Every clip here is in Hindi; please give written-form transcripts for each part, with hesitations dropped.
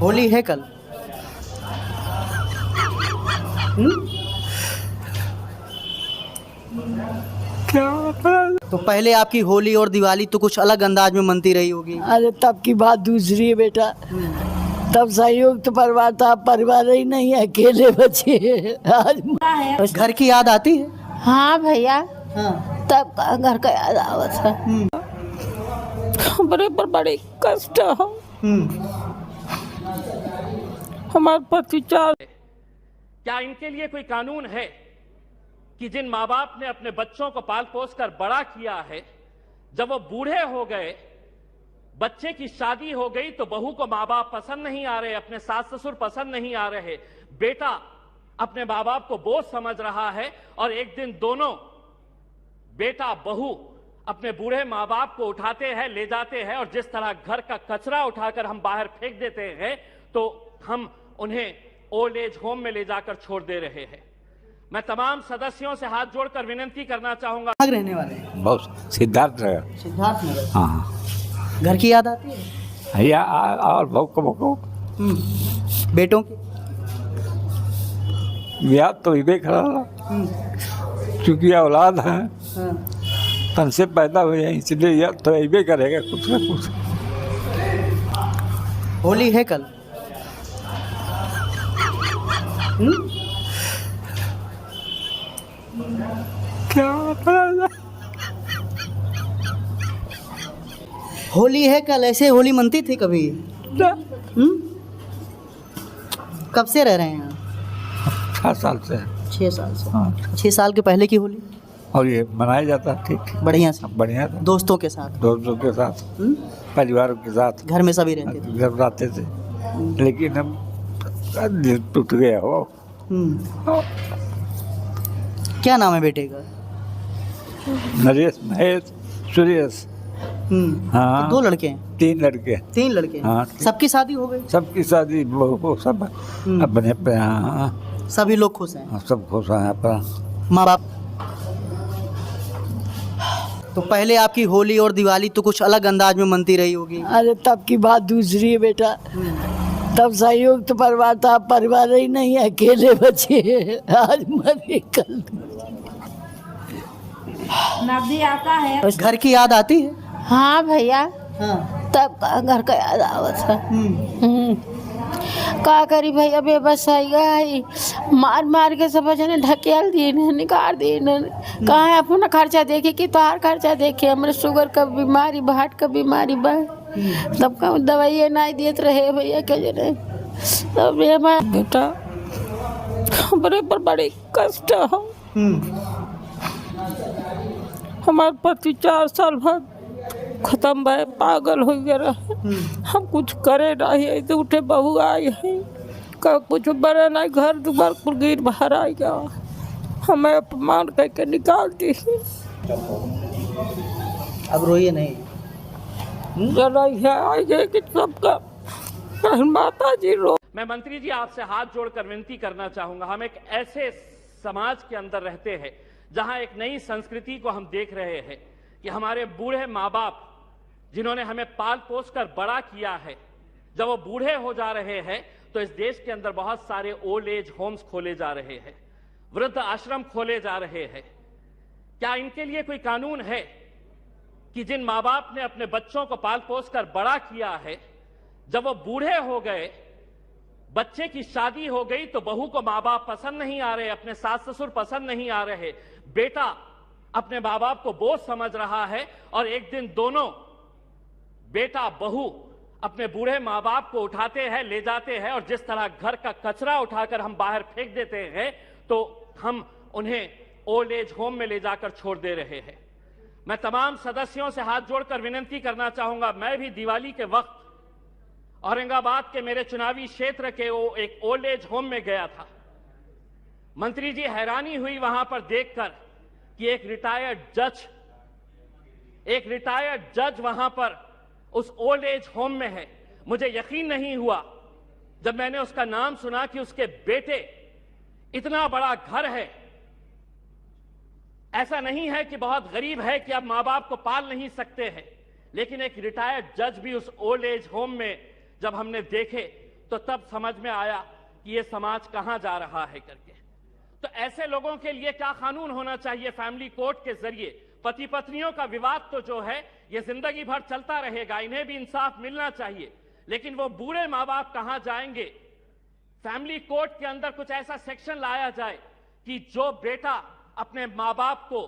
होली है कल। क्या पता? तो पहले आपकी होली और दिवाली तो कुछ अलग अंदाज में मनती रही होगी। अरे तब की बात दूसरी है बेटा। तब संयुक्त परिवार था, परिवार ही नहीं है, अकेले बचे। आज घर की याद आती है। हाँ भैया, हाँ। तब का घर का याद आवत है। हमरे पर बड़े कष्ट है। हमारे पति चार। क्या इनके लिए कोई कानून है कि जिन माँ बाप ने अपने बच्चों को पाल पोस कर बड़ा किया है, जब वो बूढ़े हो गए, बच्चे की शादी हो गई तो बहू को माँ बाप पसंद नहीं आ रहे, अपने सास ससुर पसंद नहीं आ रहे, बेटा अपने माँ बाप को बोझ समझ रहा है और एक दिन दोनों बेटा बहू अपने बूढ़े माँ बाप को उठाते हैं, ले जाते हैं और जिस तरह घर का कचरा उठाकर हम बाहर फेंक देते हैं, तो हम उन्हें ओल्ड एज होम में ले जाकर छोड़ दे रहे हैं। मैं तमाम सदस्यों से हाथ जोड़कर विनती करना चाहूंगा। कहाँ रहने वाले हैं? बहुत सिद्धार्थ नगर। सिद्धार्थ नगर। हाँ घर की याद आती है। भैया और बहु बेटों की। याद तो ही देख रहा, क्योंकि औलाद है, हाँ। तन से पैदा हुए हैं, इसलिए याद तो अबे करेगा कुछ ना कुछ। होली है कल। क्या पता? होली है कल, ऐसे होली मनती थी कभी? कब से रह रहे हैं यहाँ? 7 साल से। 6 साल से। हाँ, 6 साल के पहले की होली और ये मनाया जाता है ठीक बढ़िया से, बढ़िया था। दोस्तों के साथ, दोस्तों के साथ, परिवार के साथ, घर में सभी रहते थे। घर आते थे, लेकिन हम दिल टूट गया हो। क्या नाम है बेटे का? नरेश, महेश, सुरेश। हाँ, 2 लड़के हैं? 3 लड़के। 3 लड़के हैं। हाँ। सबकी शादी हो गई? सबकी शादी वो सब अपने पे। हाँ, सभी लोग खुश हैं? सब खुश हैं अपना। माँ बाप। तो पहले आपकी होली और दिवाली तो कुछ अलग अंदाज में मनती रही होगी। अरे तब की बात दूसरी है बेटा। तब संयुक्त परिवार था, परिवार ही नहीं है, अकेले बचे। आज मरे कल। नदी आता है। घर की याद आती है। हाँ भैया, हाँ। तब का घर का याद आवत है। का करी भैया, बेबस है, मार मार के सब जने ढकेल दिए, निकाल दिए। कहाँ है अपना खर्चा देखे कि तोहार खर्चा देखे? हमारे शुगर का बीमारी, हार्ट का बीमारी बा, तब का दवाइयाँ नहीं देते रहे भैया के जने। तब बेटा हमारे पर बड़े कष्ट है। हमारे पति 4 साल बाद खत्म भय, पागल हो गया। हम कुछ करे नहीं, तो उठे बहू आई है, का कुछ बड़ा नहीं, घर दुआर पर गिर बाहर आ गया, हमें अपमान करके निकाल दी। अब रोइए नहीं। आगे कि सबका माता जी रो। मैं मंत्री जी आपसे हाथ जोड़कर विनती करना चाहूंगा। हम एक ऐसे समाज के अंदर रहते हैं जहां एक नई संस्कृति को हम देख रहे हैं कि हमारे बूढ़े माँ बाप जिन्होंने हमें पाल पोस कर बड़ा किया है, जब वो बूढ़े हो जा रहे हैं तो इस देश के अंदर बहुत सारे ओल्ड एज होम्स खोले जा रहे हैं, वृद्ध आश्रम खोले जा रहे हैं। क्या इनके लिए कोई कानून है कि जिन माँ बाप ने अपने बच्चों को पाल पोस कर बड़ा किया है, जब वो बूढ़े हो गए, बच्चे की शादी हो गई तो बहू को माँ बाप पसंद नहीं आ रहे, अपने सास ससुर पसंद नहीं आ रहे, बेटा अपने माँ बाप को बोझ समझ रहा है और एक दिन दोनों बेटा बहू अपने बूढ़े माँ बाप को उठाते हैं, ले जाते हैं और जिस तरह घर का कचरा उठाकर हम बाहर फेंक देते हैं, तो हम उन्हें ओल्ड एज होम में ले जाकर छोड़ दे रहे हैं। मैं तमाम सदस्यों से हाथ जोड़कर विनती करना चाहूंगा। मैं भी दिवाली के वक्त औरंगाबाद के मेरे चुनावी क्षेत्र के वो एक ओल्ड एज होम में गया था। मंत्री जी, हैरानी हुई वहां पर देखकर कि एक रिटायर्ड जज वहां पर उस ओल्ड एज होम में है। मुझे यकीन नहीं हुआ जब मैंने उसका नाम सुना कि उसके बेटे, इतना बड़ा घर है, ऐसा नहीं है कि बहुत गरीब है कि आप मां बाप को पाल नहीं सकते हैं, लेकिन एक रिटायर्ड जज भी उस ओल्ड एज होम में जब हमने देखे तो तब समझ में आया कि ये समाज कहां जा रहा है करके। तो ऐसे लोगों के लिए क्या कानून होना चाहिए? फैमिली कोर्ट के जरिए पति पत्नियों का विवाद तो जो है ये जिंदगी भर चलता रहेगा, इन्हें भी इंसाफ मिलना चाहिए, लेकिन वो बूढ़े माँ बाप कहां जाएंगे? फैमिली कोर्ट के अंदर कुछ ऐसा सेक्शन लाया जाए कि जो बेटा अपने माँ बाप को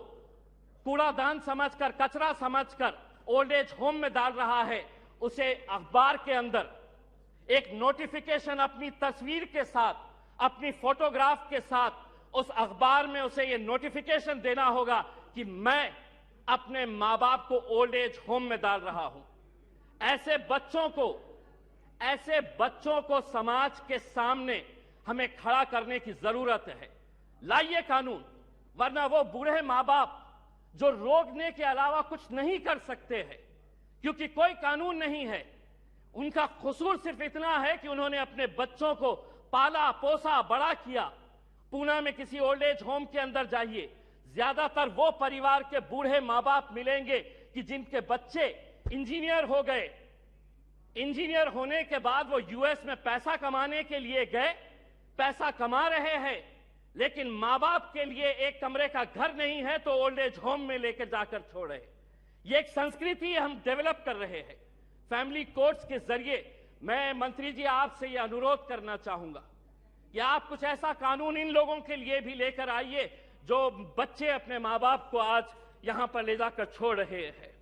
कूड़ादान समझकर, कचरा समझकर ओल्ड एज होम में डाल रहा है, उसे अखबार के अंदर एक नोटिफिकेशन अपनी तस्वीर के साथ, अपनी फोटोग्राफ के साथ उस अखबार में उसे ये नोटिफिकेशन देना होगा कि मैं अपने माँ बाप को ओल्ड एज होम में डाल रहा हूं। ऐसे बच्चों को समाज के सामने हमें खड़ा करने की जरूरत है। लाइए कानून, वरना वो बूढ़े माँ बाप जो रोकने के अलावा कुछ नहीं कर सकते हैं, क्योंकि कोई कानून नहीं है। उनका कसूर सिर्फ इतना है कि उन्होंने अपने बच्चों को पाला, पोसा, बड़ा किया। पूना में किसी ओल्ड एज होम के अंदर जाइए, ज्यादातर वो परिवार के बूढ़े माँ बाप मिलेंगे कि जिनके बच्चे इंजीनियर हो गए। इंजीनियर होने के बाद वो यूएस में पैसा कमाने के लिए गए, पैसा कमा रहे हैं, लेकिन माँ बाप के लिए एक कमरे का घर नहीं है तो ओल्ड एज होम में लेकर जाकर छोड़े। ये एक संस्कृति हम डेवलप कर रहे हैं। फैमिली कोर्ट्स के जरिए मैं मंत्री जी आपसे ये अनुरोध करना चाहूंगा कि आप कुछ ऐसा कानून इन लोगों के लिए भी लेकर आइए जो बच्चे अपने माँ बाप को आज यहां पर ले जाकर छोड़ रहे हैं।